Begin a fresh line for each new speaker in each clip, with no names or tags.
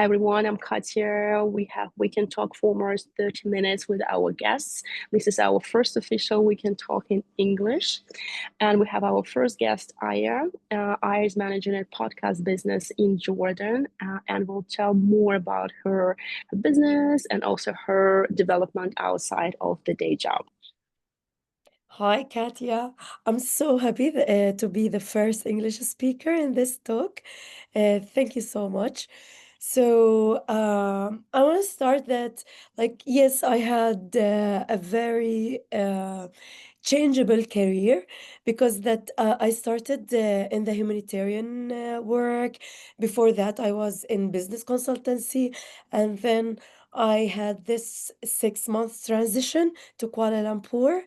Hi everyone, I'm Katya. We can talk for almost 30 minutes with our guests. This is our first official We Can Talk in English. And we have our first guest, Ayya. Ayya is managing a podcast business in Jordan and will tell more about her business and also her development outside of the day job.
Hi, Katya. I'm so happy to be the first English speaker in this talk. Thank you so much. So, I want to start that, yes, I had a very changeable career because that I started in the humanitarian work. Before that, I was in business consultancy, and then I had this 6 month transition to Kuala Lumpur.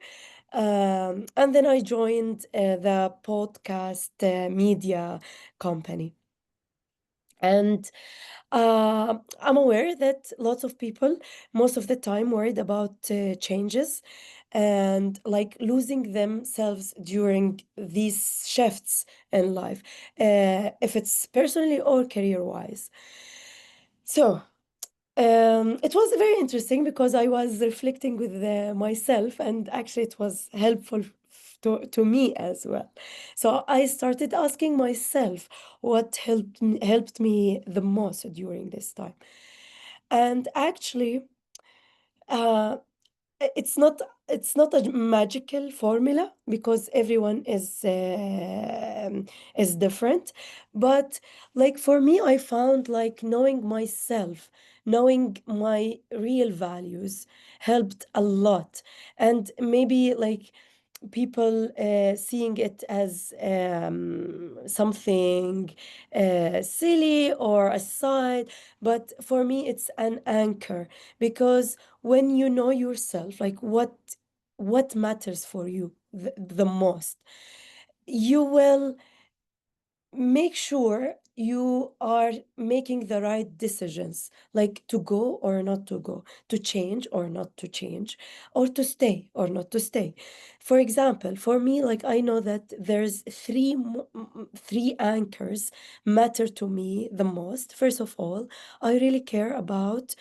And then I joined the podcast media company. And I'm aware that lots of people, most of the time, worried about changes and like losing themselves during these shifts in life, if it's personally or career wise. So, it was very interesting because I was reflecting with myself, and actually, it was helpful to me as well. So I started asking myself what helped me the most during this time, and actually, uh, it's not a magical formula because everyone is different, but like for me I found like knowing myself, knowing my real values helped a lot. And maybe like people seeing it as something silly or a side, but for me it's an anchor because when you know yourself, like what matters for you the most, you will make sure you are making the right decisions, like to go or not to go, to change or not to change, or to stay or not to stay. For example, for me, like I know that there's three anchors matter to me the most. First of all, I really care about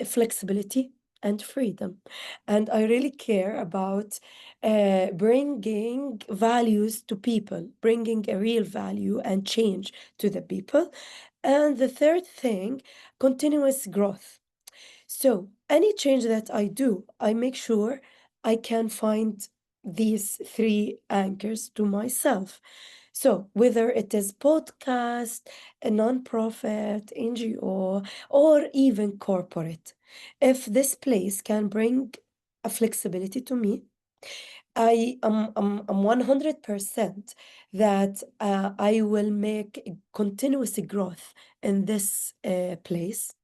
flexibility and freedom, and I really care about bringing values to people, bringing a real value and change to the people. And the third thing, continuous growth. So, any change that I do, I make sure I can find these three anchors to myself. So, whether it is podcast, a nonprofit, NGO, or even corporate, if this place can bring a flexibility to me, I'm 100% that I will make continuous growth in this place.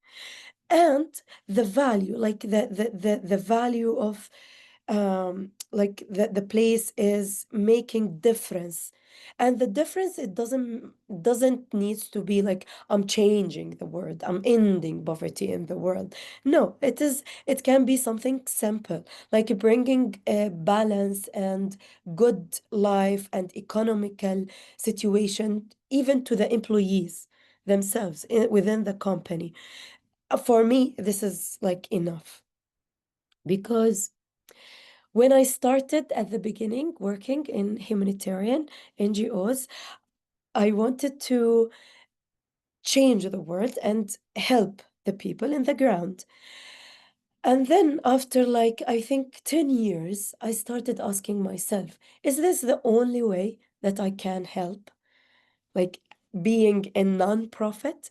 And the value, like the value of like the place is making difference. And the difference, it doesn't need to be like I'm changing the world, I'm ending poverty in the world. No, it can be something simple, like bringing a balance and good life and economical situation even to the employees themselves within the company. For me, this is like enough because when I started at the beginning working in humanitarian NGOs, I wanted to change the world and help the people in the ground. And then after like I think 10 years, I started asking myself, is this the only way that I can help? Like being a non-profit?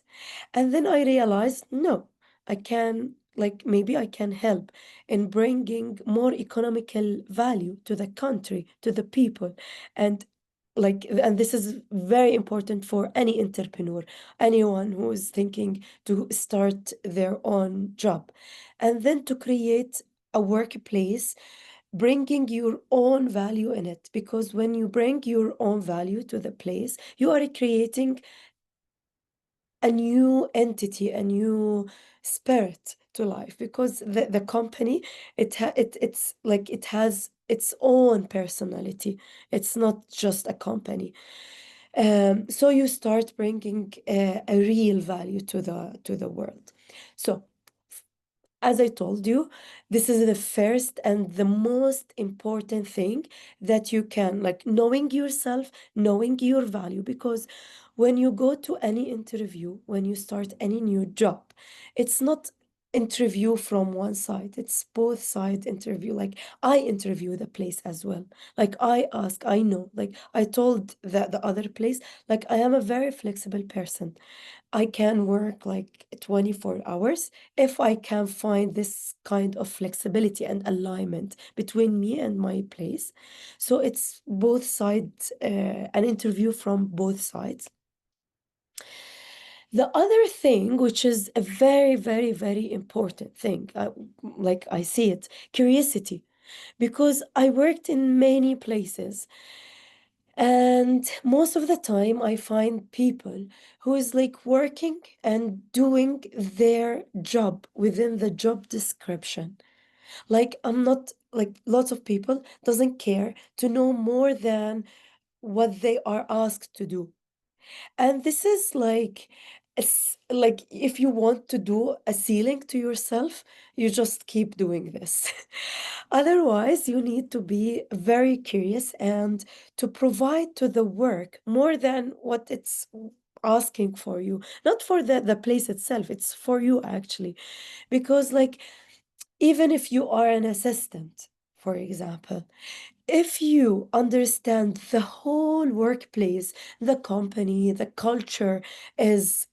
And then I realized, no, I can, like, maybe I can help in bringing more economical value to the country, to the people. And and this is very important for any entrepreneur, anyone who is thinking to start their own job. And then to create a workplace bringing your own value in it, because when you bring your own value to the place, you are creating a new entity, a new spirit to life, because the company, it's like it has its own personality. It's not just a company. So you start bringing a real value to the world. So as I told you, this is the first and the most important thing that you can, like, knowing yourself, knowing your value. Because when you go to any interview, when you start any new job, it's not interview from one side, it's both side interview. Like, I interview the place as well. Like, I ask, I know, like I told the other place, like, I am a very flexible person. I can work like 24 hours if I can find this kind of flexibility and alignment between me and my place. So it's both sides, an interview from both sides. The other thing, which is a very, very, very important thing, like I see it, curiosity, because I worked in many places. And most of the time, I find people who is like working and doing their job within the job description. Like, I'm not, like, lots of people doesn't care to know more than what they are asked to do. And this is like, it's like, if you want to do a ceiling to yourself, you just keep doing this. Otherwise, you need to be very curious and to provide to the work more than what it's asking for you. Not for the place itself, it's for you actually. Because, like, even if you are an assistant, for example, if you understand the whole workplace, the company, the culture is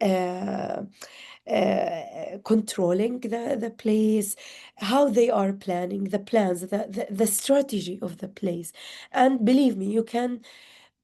controlling the place, how they are planning the plans, the strategy of the place. And believe me, you can,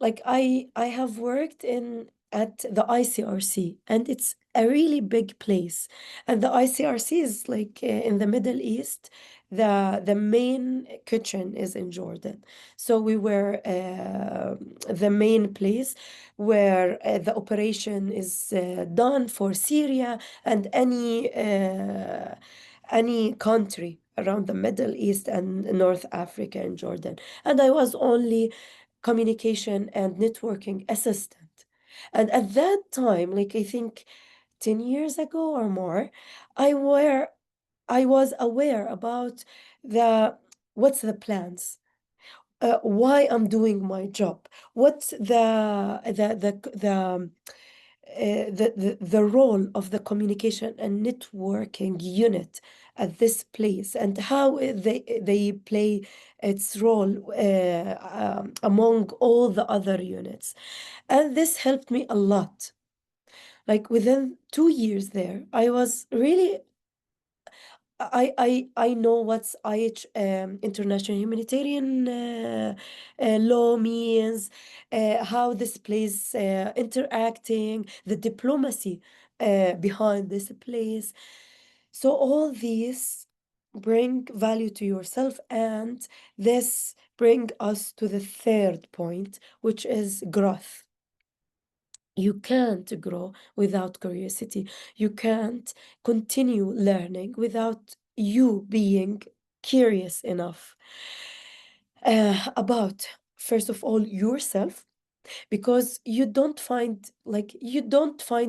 like, I have worked in at the ICRC, and it's a really big place. And the ICRC is like in the Middle East. The main kitchen is in Jordan. So we were the main place where the operation is done for Syria and any country around the Middle East and North Africa and Jordan. And I was only communication and networking assistant. And at that time, like, I think 10 years ago or more, I was aware about the what's the plans, why I'm doing my job, what's the role of the communication and networking unit at this place, and how they play its role among all the other units. And this helped me a lot. Like, within 2 years there, I was really, I know what's IH, international humanitarian law means, how this place interacting, the diplomacy behind this place. So all these bring value to yourself, and this bring us to the third point, which is growth. You can't grow without curiosity. You can't continue learning without you being curious enough about, first of all, yourself, because you don't find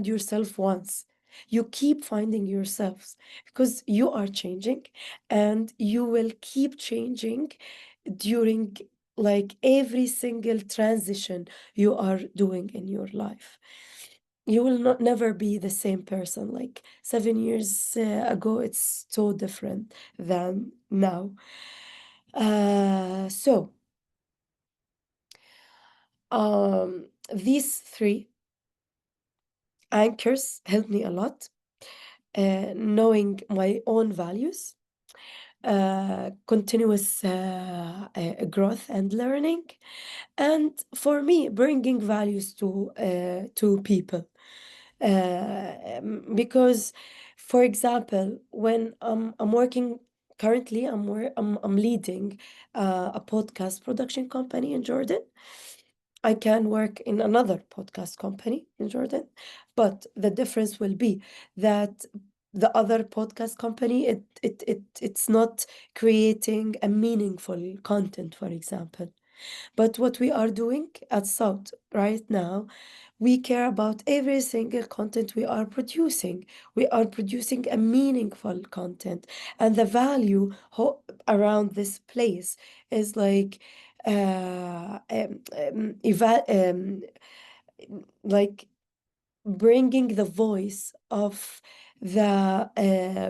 yourself once. You keep finding yourselves because you are changing, and you will keep changing during, like, every single transition you are doing in your life. You will not never be the same person. Like, 7 years ago, it's so different than now. So these three anchors helped me a lot, knowing my own values, continuous growth and learning, and for me, bringing values to people. Because, for example, when I'm working currently, I'm leading a podcast production company in Jordan. I can work in another podcast company in Jordan, but the difference will be that the other podcast company, it's not creating a meaningful content, for example. But what we are doing at Sowt right now, we care about every single content we are producing. We are producing a meaningful content, and the value around this place is like like bringing the voice of the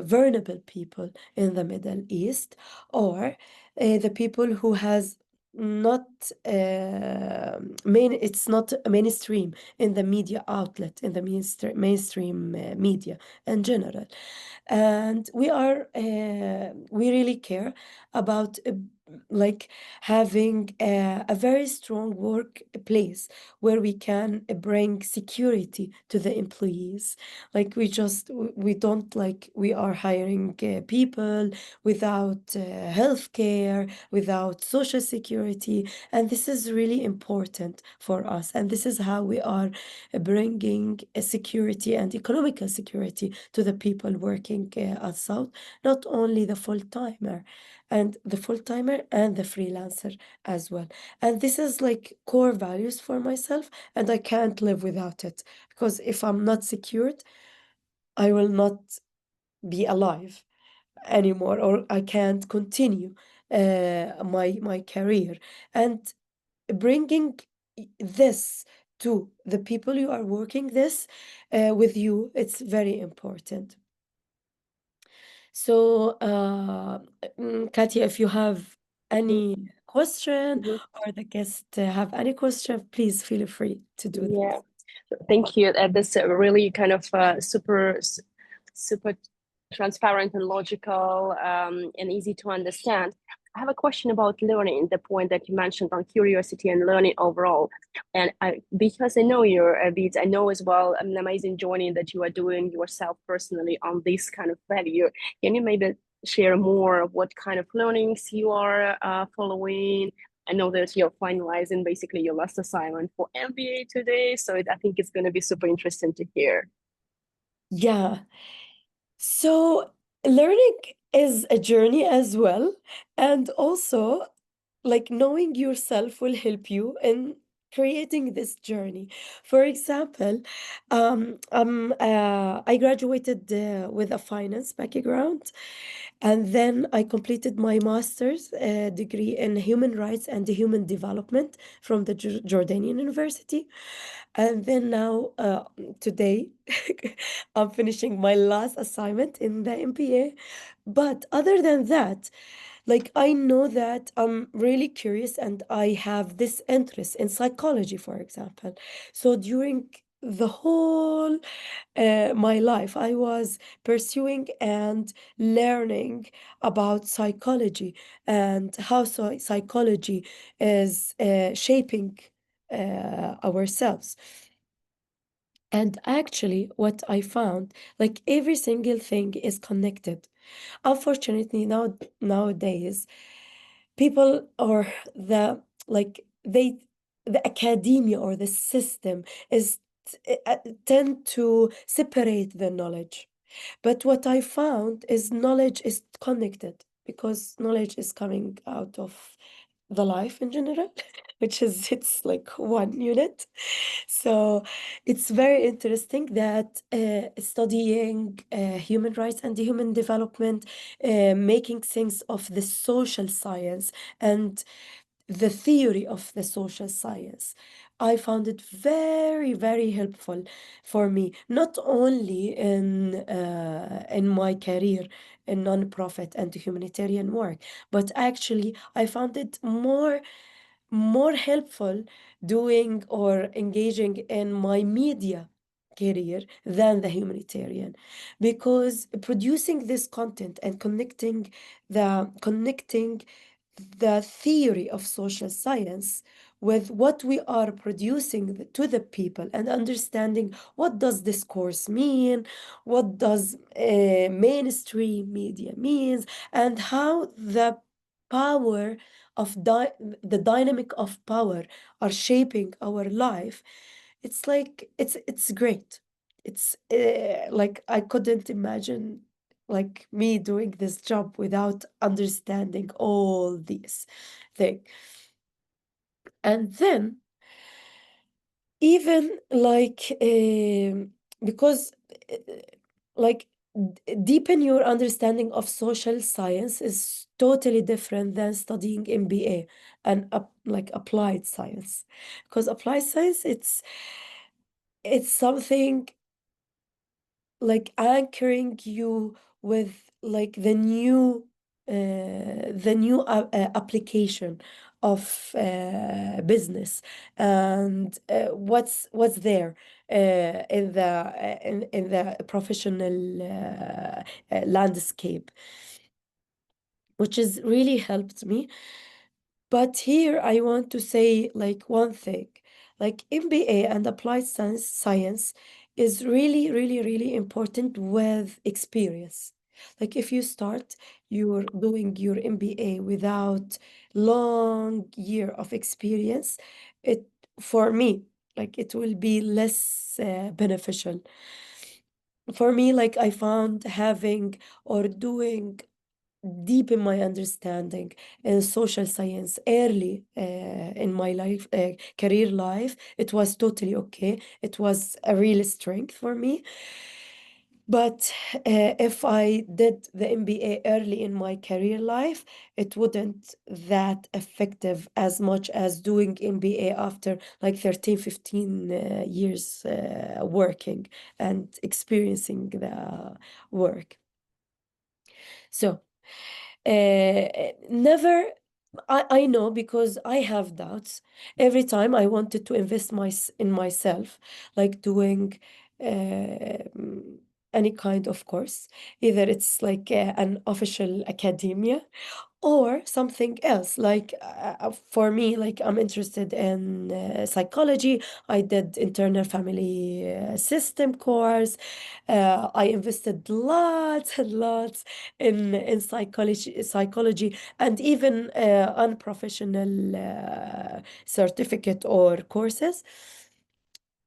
vulnerable people in the Middle East, or the people who has not it's not mainstream in the media outlet, in the mainstream media in general. And we really care about like having a very strong workplace where we can bring security to the employees. Like we don't like we are hiring people without healthcare, without social security, and this is really important for us. And this is how we are bringing a security and economical security to the people working at Sowt, not only the full-timer and the freelancer as well. And this is like core values for myself, and I can't live without it, because if I'm not secured, I will not be alive anymore, or I can't continue my career. And bringing this to the people you are working this with you, it's very important. So, Katia, if you have any question,
Mhm.
or the guest have any question, please feel free to do
Yeah,
this.
thank you. That's a really kind of super transparent and logical, and easy to understand. I have a question about learning, the point that you mentioned on curiosity and learning overall. And because I know you're a bit, I know as well an amazing journey that you are doing yourself personally on this kind of value. Can you maybe share more of what kind of learnings you are following? I know that you're finalizing basically your last assignment for MBA today, so I think it's going to be super interesting to hear.
Yeah. So learning is a journey as well. And also, like knowing yourself will help you in creating this journey. For example, I graduated with a finance background, and then I completed my master's degree in human rights and human development from the Jordanian University. And then now, today, I'm finishing my last assignment in the MPA. But other than that, like I know that I'm really curious and I have this interest in psychology, for example. So during the whole my life, I was pursuing and learning about psychology and how psychology is shaping ourselves. And actually, what I found, like every single thing is connected. Unfortunately, nowadays, people or the academia or the system is tend to separate the knowledge. But what I found is knowledge is connected, because knowledge is coming out of the life in general, which is it's like one unit. So it's very interesting that studying human rights and human development, making sense of the social science and the theory of the social science. I found it very, very helpful for me, not only in my career in nonprofit and humanitarian work, but actually I found it more helpful doing or engaging in my media career than the humanitarian, because producing this content and connecting the theory of social science with what we are producing to the people, and understanding what does this course mean, what does mainstream media means, and how the power of the dynamic of power are shaping our life. It's like it's great. It's like I couldn't imagine like me doing this job without understanding all these things. And then even like because like deepen your understanding of social science is totally different than studying MBA and like applied science, because applied science it's something like anchoring you with like the new application of business, and what's there in the professional landscape, which has really helped me. But here I want to say like one thing, like MBA and applied science is really, really, really important with experience. Like if you start you're doing your MBA without long year of experience, it for me like it will be less beneficial. For me, like I found having or doing deep in my understanding in social science early in my life, career life, it was totally okay. It was a real strength for me. But if I did the MBA early in my career life, it wouldn't that effective as much as doing MBA after like 13, 15 years working and experiencing the work. So never, I know because I have doubts. Every time I wanted to invest in myself, like doing any kind of course, either it's like an official academia or something else. Like for me, like I'm interested in psychology. I did internal family system course. I invested lots and lots in psychology, and even unprofessional certificate or courses.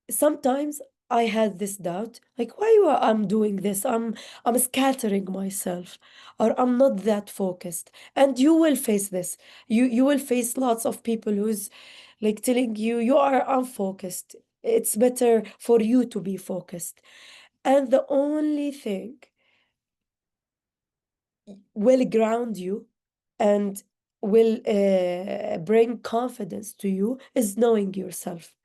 Sometimes I had this doubt, like I'm doing this. I'm scattering myself, or I'm not that focused. And you will face this. You will face lots of people who's like telling you you are unfocused. It's better for you to be focused. And the only thing will ground you and will bring confidence to you is knowing yourself.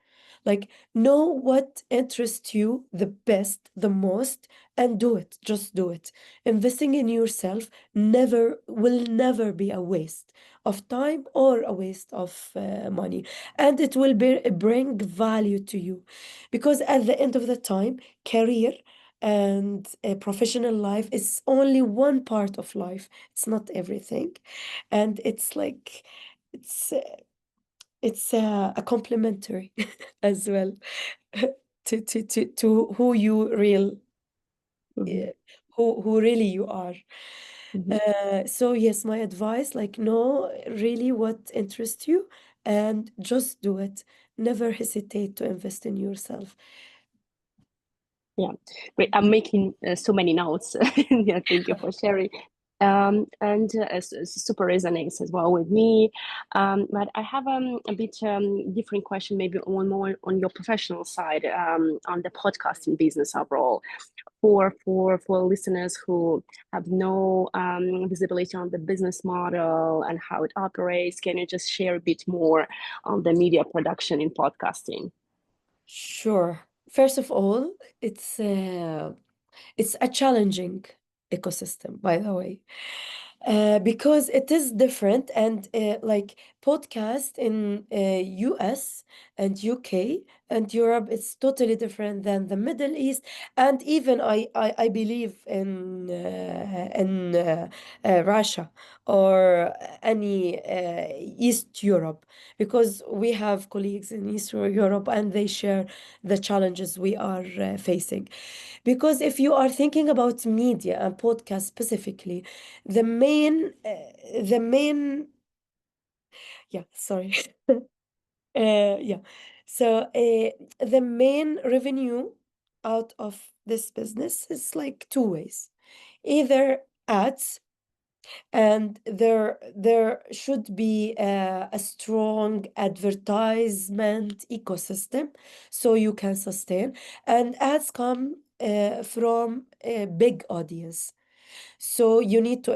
Like, know what interests you the best, the most, and do it. Just do it. Investing in yourself will never be a waste of time or a waste of money, and it will bring value to you, because at the end of the time, career and professional life is only one part of life. It's not everything, and it's like it's a complementary as well to who you real
Mhm.
who really you are.
Mhm.
So yes, my advice, like know really what interests you and just do it. Never hesitate to invest in yourself.
Yeah, great. I'm making so many notes. Yeah, thank you for sharing. And super resonates as well with me. But I have a bit different question, maybe one more on your professional side, on the podcasting business overall. For listeners who have no visibility on the business model and how it operates, can you just share a bit more on the media production in podcasting?
Sure. First of all, it's a challenging ecosystem, by the way, because it is different, and like podcast in US and UK and Europe, it's totally different than the Middle East, and even I believe in Russia or any East Europe, because we have colleagues in East Europe and they share the challenges we are facing. Because if you are thinking about media and podcast specifically, the main, yeah, sorry. Yeah. So the main revenue out of this business is like two ways. Either ads, and there should be a strong advertisement ecosystem so you can sustain, and ads come from a big audience. So you need to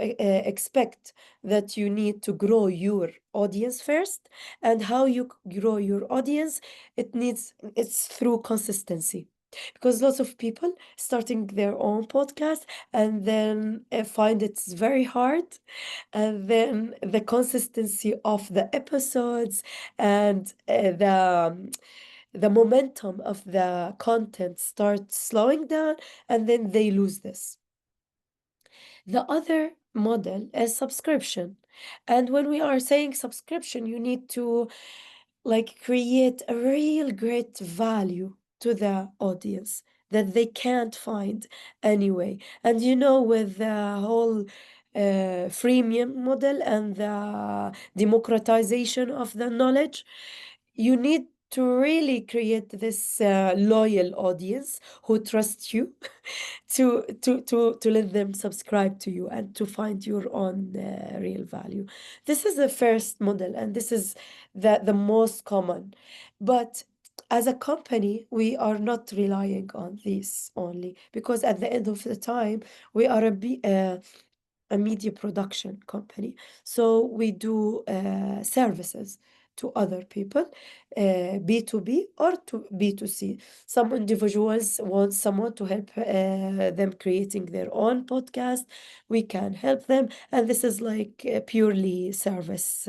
expect that you need to grow your audience first, and how you grow your audience, it's through consistency, because lots of people starting their own podcast and then find it's very hard, and then the consistency of the episodes and the momentum of the content starts slowing down, and then they lose this. The other model is subscription. And when we are saying subscription, you need to like create a real great value to the audience that they can't find anyway. And with the whole freemium model and the democratization of the knowledge, you need to really create this loyal audience who trusts you to let them subscribe to you and to find your own real value. This is the first model, and this is the most common. But as a company, we are not relying on this only, because at the end of the time, we are a media production company. So we do services to other people, B2B or to B2C. Some individuals want someone to help them creating their own podcast. We can help them. And this is like a purely service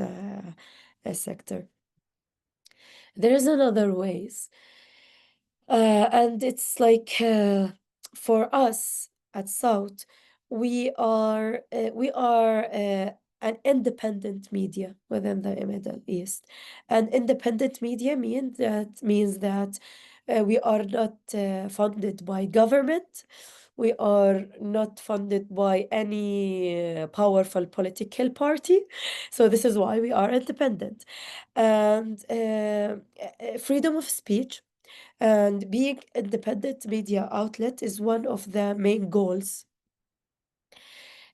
sector. There is another ways. And it's like for us at Sowt, we are an independent media within the Middle East. And independent media means that we are not funded by government. We are not funded by any powerful political party. So this is why we are independent. And freedom of speech and being independent media outlet is one of the main goals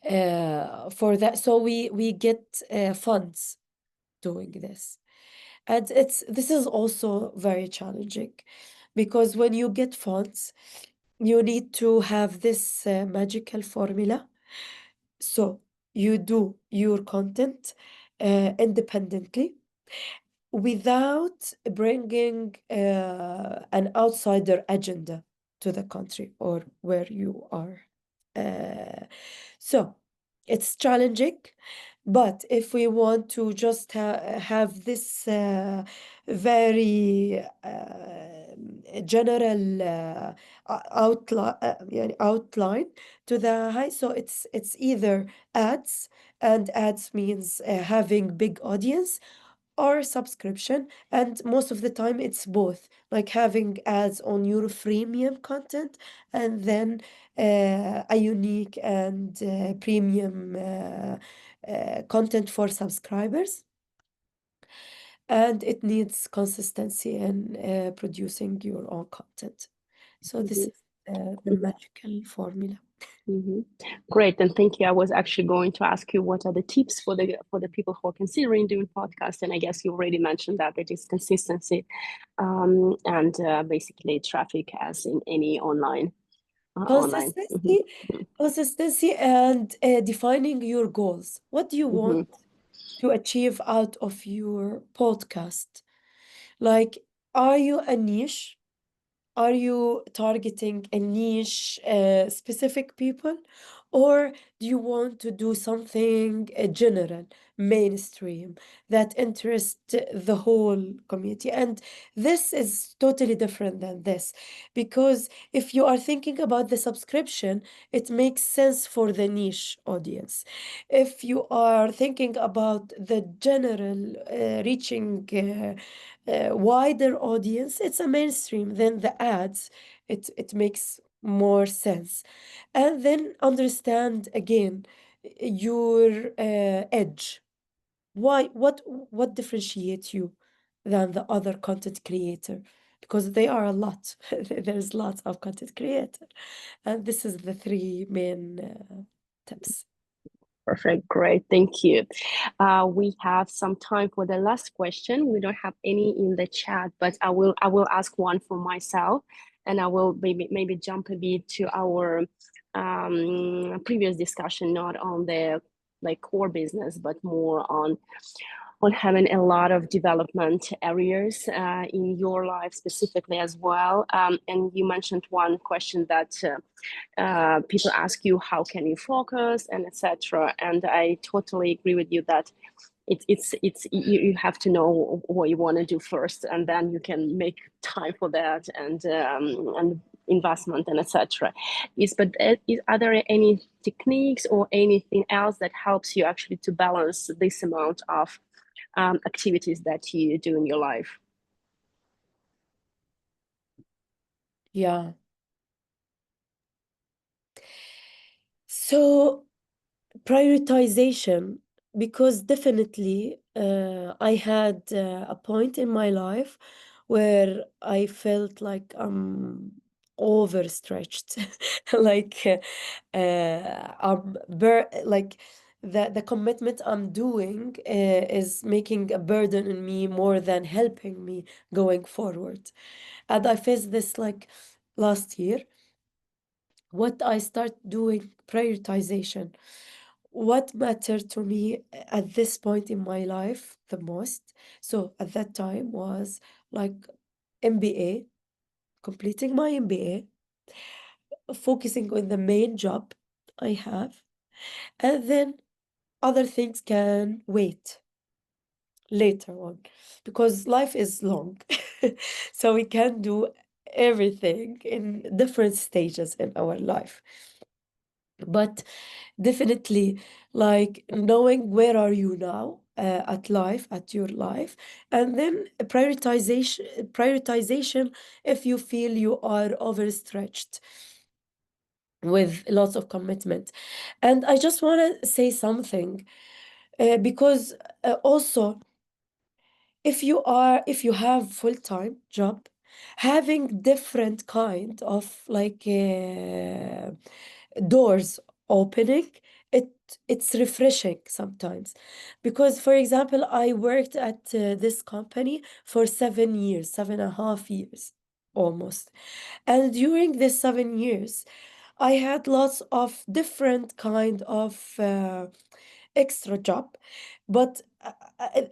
for that. So we get funds doing this, and this is also very challenging, because when you get funds, you need to have this magical formula. So you do your content independently, without bringing an outsider agenda to the country or where you are. Uh, so it's challenging, but if we want to just have this very general outline to the high, so it's either ads, and ads means having big audience, or subscription. And most of the time it's both, like having ads on your freemium content, and then a unique and premium content for subscribers. And it needs consistency in producing your own content. So this is the magical formula.
Great, and thank you. I was actually going to ask you what are the tips for the people who are considering doing podcast, and I guess you already mentioned that it is consistency and basically traffic, as in any online.
Consistency and defining your goals. What do you want to achieve out of your podcast? Like, are you a niche? Are you targeting a niche, specific people, or do you want to do something general, mainstream, that interests the whole community? And this is totally different than this, because if you are thinking about the subscription, it makes sense for the niche audience. If you are thinking about the general, reaching wider audience, it's a mainstream, then the ads, it makes more sense. And then understand again your edge. What differentiates you than the other content creator? Because they are a lot. There's lots of content creator, and this is the three main tips.
Perfect. Great. Thank you. We have some time for the last question. We don't have any in the chat, but I will ask one for myself, and I will maybe jump a bit to our previous discussion, not on the core business, but more on having a lot of development areas in your life specifically as well. And you mentioned one question that people ask you, how can you focus, and etc. And I totally agree with you that it's you have to know what you want to do first, and then you can make time for that and investment and etc. Are there any techniques or anything else that helps you actually to balance this amount of activities that you do in your life?
Yeah. So prioritization, because definitely I had a point in my life where I felt like I'm overstretched, like like the commitment I'm doing is making a burden on me more than helping me going forward. And I faced this like last year. What I start doing prioritization. What mattered to me at this point in my life the most? So at that time was like MBA, completing my MBA, focusing on the main job I have, and then other things can wait later on because life is long. So we can do everything in different stages in our life. But definitely, like knowing where are you now at your life, and then prioritization if you feel you are overstretched with lots of commitment. And I just want to say something because also if you have full-time job, having different kind of like doors opening, it it's refreshing sometimes. Because for example, I worked at this company for 7 years, 7.5 years almost. And during this 7 years, I had lots of different kind of extra job, but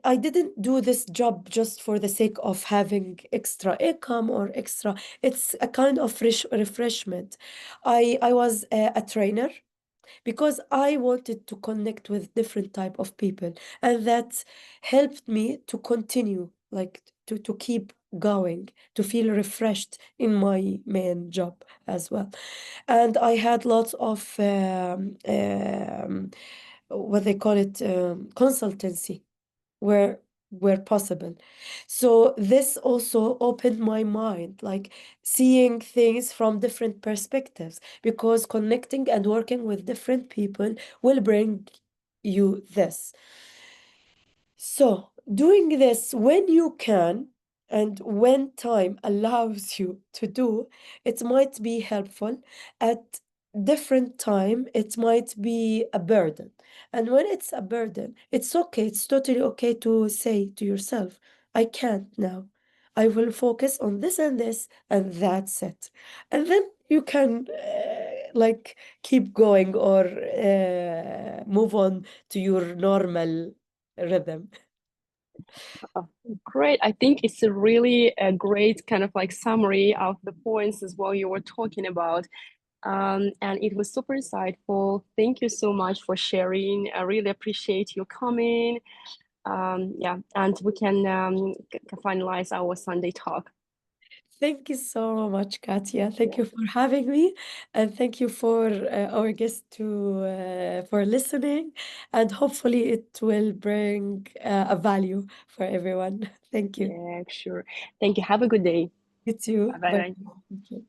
I didn't do this job just for the sake of having extra income or extra. It's a kind of refreshment. I was a trainer because I wanted to connect with different type of people, and that helped me to continue, like to keep going, to feel refreshed in my main job as well. And I had lots of what they call it, consultancy where possible. So this also opened my mind, like seeing things from different perspectives, because connecting and working with different people will bring you this. So doing this when you can and when time allows you to do, it might be helpful. At different time, it might be a burden. And when it's a burden, it's okay. It's totally okay to say to yourself, I can't now. I will focus on this, and that's it. And then you can like keep going or move on to your normal rhythm.
Oh, great. I think it's a really a great kind of like summary of the points as well you were talking about. And it was super insightful. Thank you so much for sharing. I really appreciate your coming. Yeah, and we can finalize our Sunday talk.
Thank you so much, Katya. Thank you for having me, and thank you for our guest to for listening. And hopefully, it will bring a value for everyone. Thank you.
Yeah, sure. Thank you. Have a good day.
You too.
Bye
Bye.
bye.
Thank you.